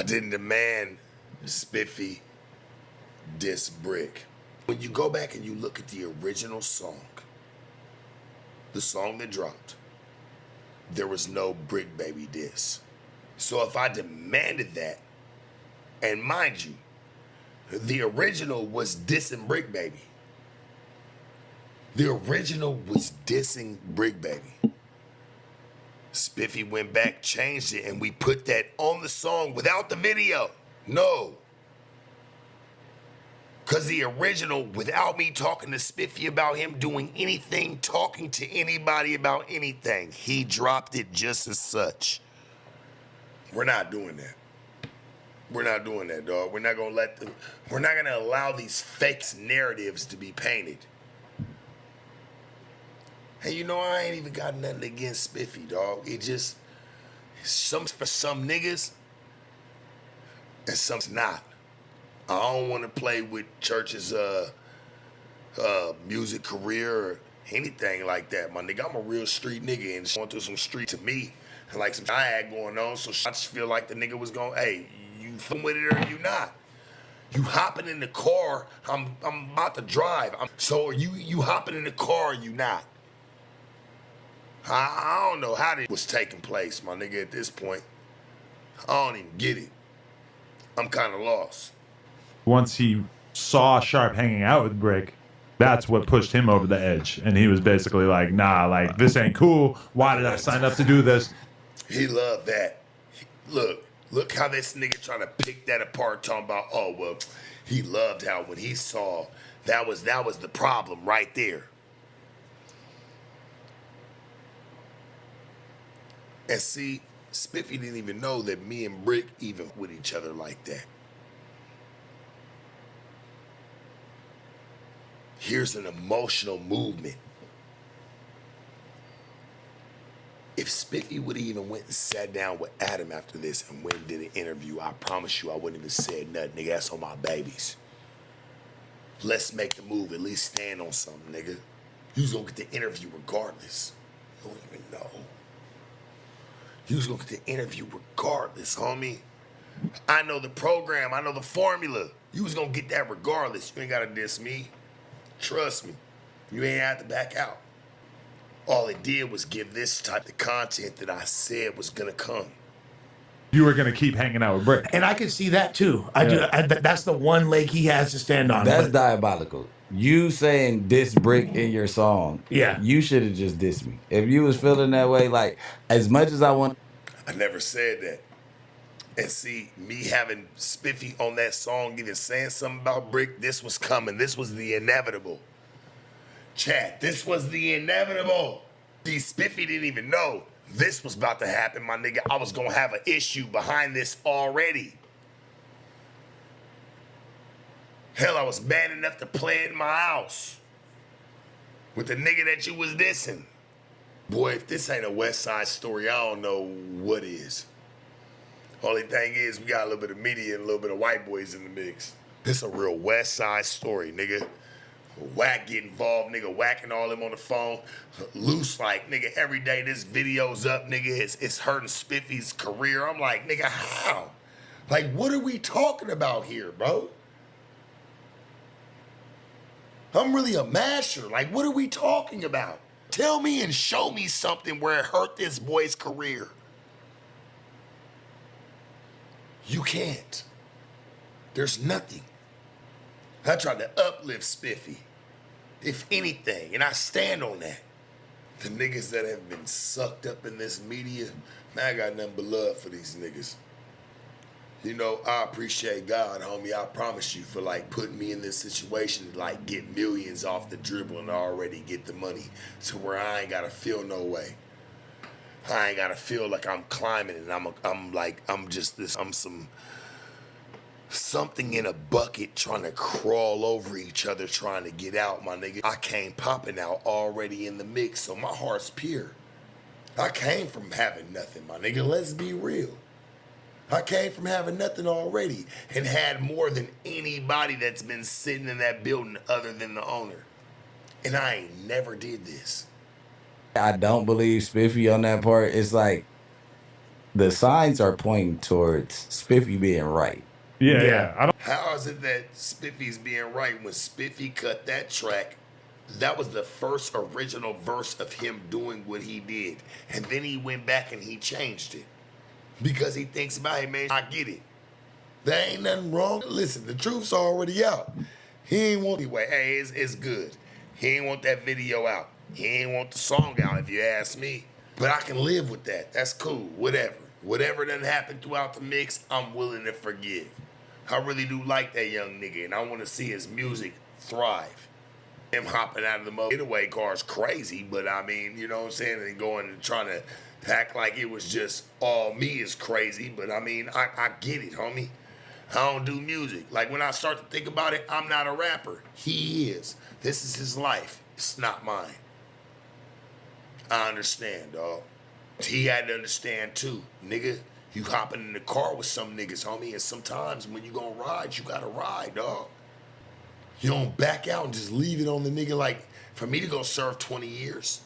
didn't demand Spiffy diss Brick. When you go back and you look at the original song, the song that dropped, there was no Brick Baby diss. So if I demanded that, and mind you, the original was dissing Brick Baby. The original was dissing Brick Baby. Spiffy went back, changed it, and we put that on the song without the video. No. Because the original, without me talking to Spiffy about him doing anything, talking to anybody about anything, he dropped it just as such. We're not doing that. We're not doing that, dog. We're not gonna allow these fake narratives to be painted. And you know, I ain't even got nothing against Spiffy, dog. It just, for some niggas, and some's not. I don't want to play with Church's music career or anything like that, my nigga. I'm a real street nigga and going through some street to me. Like some I had going on, so I just feel like the nigga was going, hey, you fucking with it or you not? You hopping in the car, I'm about to drive. So are you hopping in the car or you not? I don't know how this was taking place, my nigga, at this point. I don't even get it. I'm kind of lost. Once he saw Sharp hanging out with Brick, that's what pushed him over the edge. And he was basically like, nah, like, this ain't cool. Why did I sign up to do this? He loved that. Look how this nigga trying to pick that apart, talking about, oh, well, he loved how when he saw that was the problem right there. And see, Spiffy didn't even know that me and Brick even with each other like that. Here's an emotional movement. If Spiffy would have even went and sat down with Adam after this and went and did an interview, I promise you I wouldn't even said nothing, nigga. That's on my babies. Let's make the move, at least stand on something, nigga. You was gonna get the interview regardless. You don't even know. You was gonna get the interview regardless, homie. I know the program, I know the formula. You was gonna get that regardless. You ain't gotta diss me. Trust me. You ain't have to back out. All it did was give this type of content that I said was gonna come. You were gonna keep hanging out with Brick. And I can see that too. That's the one leg he has to stand on. That's diabolical. You saying diss Brick in your song. Yeah. You should have just dissed me. If you was feeling that way, like, as much as I want. I never said that. And see, me having Spiffy on that song, even saying something about Brick, this was coming. This was the inevitable. Chat, this was the inevitable. See, Spiffy didn't even know this was about to happen, my nigga. I was gonna have an issue behind this already. Hell, I was bad enough to play it in my house with the nigga that you was dissing. Boy, if this ain't a West Side Story, I don't know what is. Only thing is, we got a little bit of media and a little bit of white boys in the mix. This a real West Side Story, nigga. Whack get involved, nigga, whacking all them on the phone. Loose like, nigga, every day this video's up, nigga, it's hurting Spiffy's career. I'm like, nigga, how? Like, what are we talking about here, bro? I'm really a masher. Like, what are we talking about? Tell me and show me something where it hurt this boy's career. You can't. There's nothing. I tried to uplift Spiffy, if anything, and I stand on that. The niggas that have been sucked up in this media, man, I got nothing but love for these niggas. You know, I appreciate God, homie. I promise you for like putting me in this situation to like get millions off the dribble and already get the money to where I ain't gotta feel no way. I ain't gotta feel like I'm climbing and I'm something in a bucket trying to crawl over each other trying to get out, my nigga. I came popping out already in the mix, so my heart's pure. I came from having nothing, my nigga. Let's be real. I came from having nothing already and had more than anybody that's been sitting in that building other than the owner. And I ain't never did this. I don't believe Spiffy on that part. It's like, the signs are pointing towards Spiffy being right. Yeah. I don't. How is it that Spiffy's being right when Spiffy cut that track? That was the first original verse of him doing what he did. And then he went back and he changed it. Because he thinks about it, man, I get it. There ain't nothing wrong. Listen, the truth's already out. He ain't want anyway. Hey, it's good. He ain't want that video out. He ain't want the song out, if you ask me. But I can live with that. That's cool. Whatever. Whatever done happened throughout the mix, I'm willing to forgive. I really do like that young nigga, and I want to see his music thrive. Him hopping out of the getaway car is crazy, but I mean, you know what I'm saying? And going and trying to act like it was just all me is crazy, but I mean, I get it, homie. I don't do music. Like when I start to think about it, I'm not a rapper. He is. This is his life. It's not mine. I understand, dog. He had to understand too, nigga. You hopping in the car with some niggas, homie, and sometimes when you gonna ride, you gotta ride, dog. You don't back out and just leave it on the nigga. Like, for me to go serve 20 years,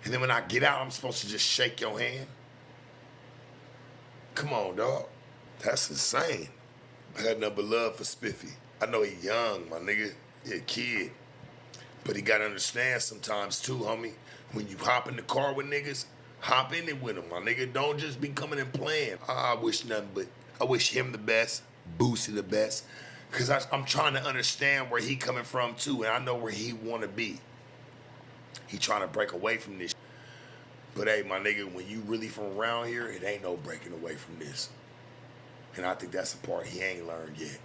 and then when I get out, I'm supposed to just shake your hand? Come on, dog. That's insane. I had nothing but love for Spiffy. I know he young, my nigga. He a kid. But he gotta understand sometimes too, homie. When you hop in the car with niggas, hop in it with them, my nigga. Don't just be coming and playing. I wish nothing but, I wish him the best, Boosie the best. Cause I'm trying to understand where he coming from too, and I know where he wanna be. He trying to break away from this. But hey, my nigga, when you really from around here, it ain't no breaking away from this. And I think that's the part he ain't learned yet.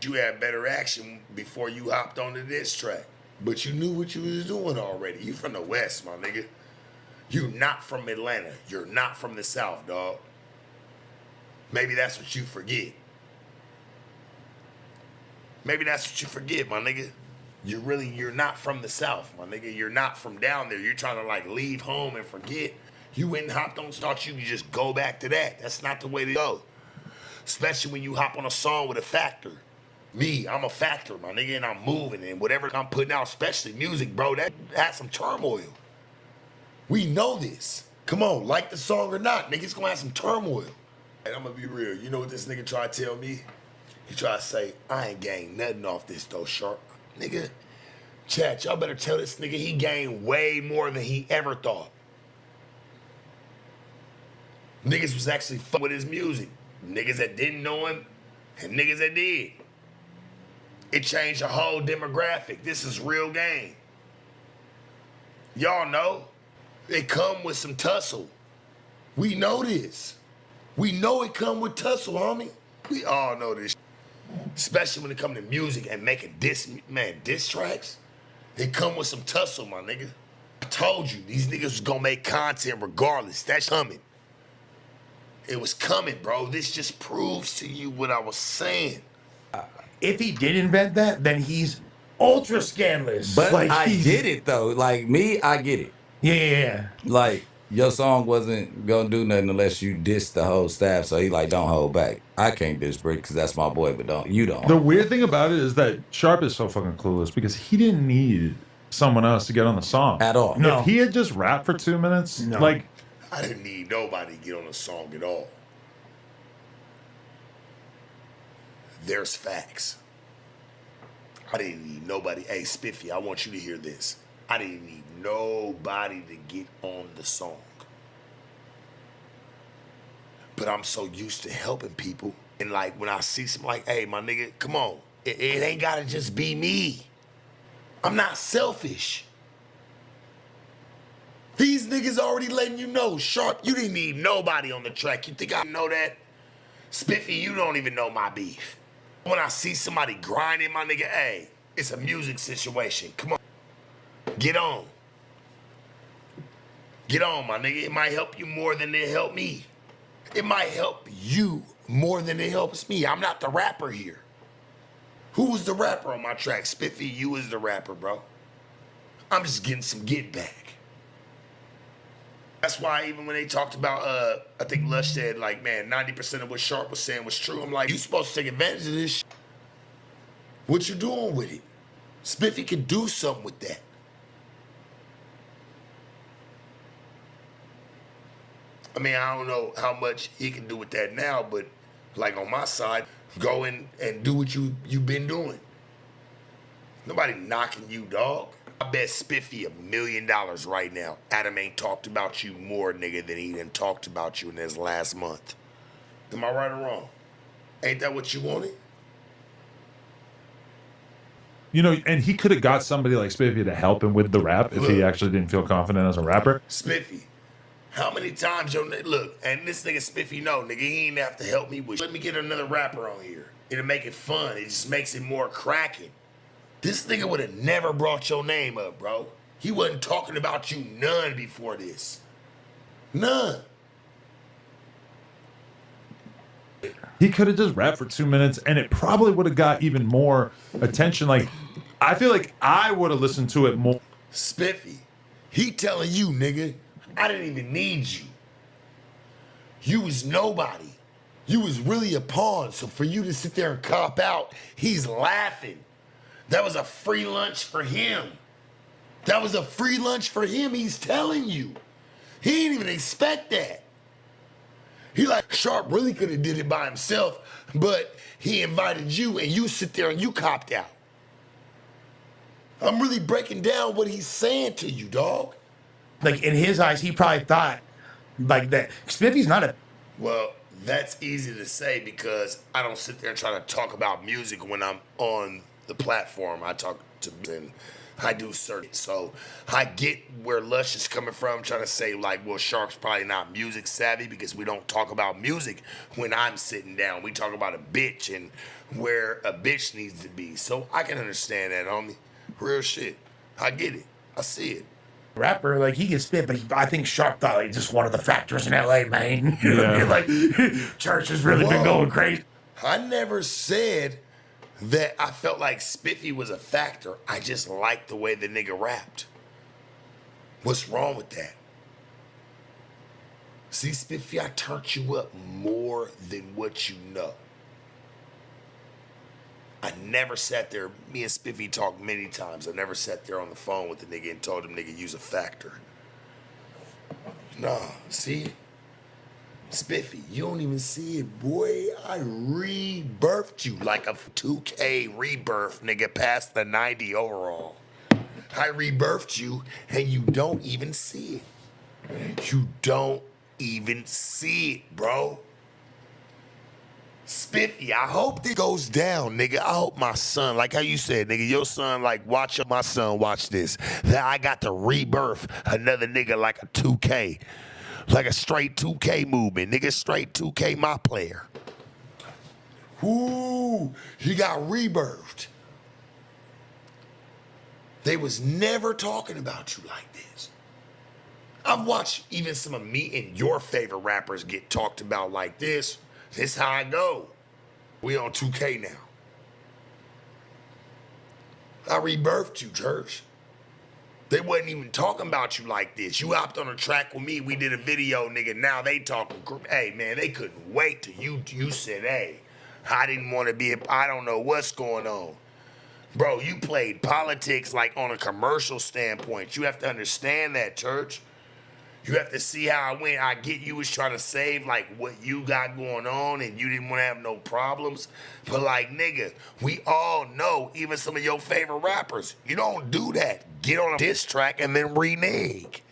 You had better action before you hopped onto this track. But you knew what you was doing already. You from the West, my nigga. You not from Atlanta. You're not from the South, dog. Maybe that's what you forget. Maybe that's what you forget, my nigga. You're not from the South, my nigga. You're not from down there. You're trying to like leave home and forget. You went and hopped on start, you just go back to that. That's not the way to go. Especially when you hop on a song with a factor. Me, I'm a factor, my nigga, and I'm moving, and whatever I'm putting out, especially music, bro, that had some turmoil. We know this. Come on, like the song or not, nigga, it's gonna have some turmoil. And I'm gonna be real, you know what this nigga try to tell me? He try to say, I ain't gained nothing off this though, Sharp. Nigga, chat, y'all better tell this nigga he gained way more than he ever thought. Niggas was actually fucking with his music. Niggas that didn't know him, and niggas that did. It changed the whole demographic. This is real game. Y'all know, it come with some tussle. We know this. We know it come with tussle, homie. We all know this. Especially when it come to music and making diss tracks. It come with some tussle, my nigga. I told you, these niggas was gonna make content regardless. That's coming. It was coming, bro. This just proves to you what I was saying. If he did invent that, then he's ultra scandalous. But like, I get it though. Like me, I get it. Yeah. Like your song wasn't gonna do nothing unless you diss the whole staff. So he like, don't hold back. I can't diss Brick because that's my boy, but you don't. The weird thing about it is that Sharp is so fucking clueless because he didn't need someone else to get on the song At all. No. If he had just rapped for 2 minutes, like I didn't need nobody to get on a song at all. There's facts. I didn't need nobody. Hey, Spiffy, I want you to hear this. I didn't need nobody to get on the song. But I'm so used to helping people. And like when I see some like, hey, my nigga, come on. It ain't gotta just be me. I'm not selfish. These niggas already letting you know, Sharp, you didn't need nobody on the track. You think I know that? Spiffy, you don't even know my beef. When I see somebody grinding, my nigga, hey, it's a music situation. Come on. Get on. Get on, my nigga. It might help you more than it helped me. It might help you more than it helps me. I'm not the rapper here. Who was the rapper on my track? Spiffy, you was the rapper, bro. I'm just getting some get back. That's why even when they talked about, I think Lush said, like, man, 90% of what Sharp was saying was true. I'm like, you supposed to take advantage of this shit. What you doing with it? Spiffy could do something with that. mean, I don't know how much he can do with that now, but like on my side, go in and do what you've been doing. Nobody knocking you, dog. I bet Spiffy $1 million right now. Adam ain't talked about you more, nigga, than he done talked about you in this last month. Am I right or wrong? Ain't that what you wanted? You know, and he could have got somebody like Spiffy to help him with the rap if he Look. actually didn't feel confident as a rapper. Spiffy, how many times look, and this nigga Spiffy know, nigga, he ain't have to help me with. Let me get another rapper on here. It'll make it fun. It just makes it more cracking. This nigga would have never brought your name up, bro. He wasn't talking about you none before this. None. He could have just rapped for 2 minutes and it probably would have got even more attention. Like, I feel like I would have listened to it more. Spiffy, he telling you, nigga, I didn't even need you. You was nobody. You was really a pawn, so for you to sit there and cop out, he's laughing. That was a free lunch for him. That was a free lunch for him, he's telling you. He didn't even expect that. He like, Sharp really could have did it by himself, but he invited you and you sit there and you copped out. I'm really breaking down what he's saying to you, dog. Like in his eyes, he probably thought like that. Spiffy's not a. Well, that's easy to say because I don't sit there and try to talk about music when I'm on the platform. I talk to and I do certain. So I get where Lush is coming from, trying to say like, well, Sharp's probably not music savvy because we don't talk about music when I'm sitting down. We talk about a bitch and where a bitch needs to be. So I can understand that, homie. Real shit. I get it. I see it. Rapper, like he can spit, but I think Sharp thought like just one of the factors in LA, man. You know what I mean? Like Church has really been going crazy. I never said that I felt like Spiffy was a factor. I just liked the way the nigga rapped. What's wrong with that? See, Spiffy, I turned you up more than what you know. I never sat there, me and Spiffy talked many times. I never sat there on the phone with the nigga and told him nigga use a factor. Nah, see? Spiffy, you don't even see it, boy. I rebirthed you like a 2K rebirth, nigga, past the 90 overall. I rebirthed you and you don't even see it. You don't even see it, bro. Spiffy, I hope this goes down, nigga. I hope my son, like how you said, nigga, your son, like, my son watch this. That I got to rebirth another nigga like a 2K. Like a straight 2K movement. Nigga, straight 2K my player. Ooh, he got rebirthed. They was never talking about you like this. I've watched even some of me and your favorite rappers get talked about like this. This how I go. We on 2K now. I rebirthed you, Church. They wasn't even talking about you like this. You hopped on a track with me. We did a video, nigga. Now they talking. Hey, man, they couldn't wait till you said, hey, I didn't want to be, I don't know what's going on. Bro, you played politics like on a commercial standpoint. You have to understand that, Church. You have to see how I went. I get you was trying to save like what you got going on and you didn't want to have no problems. But like, nigga, we all know, even some of your favorite rappers, you don't do that. Get on a diss track and then renege.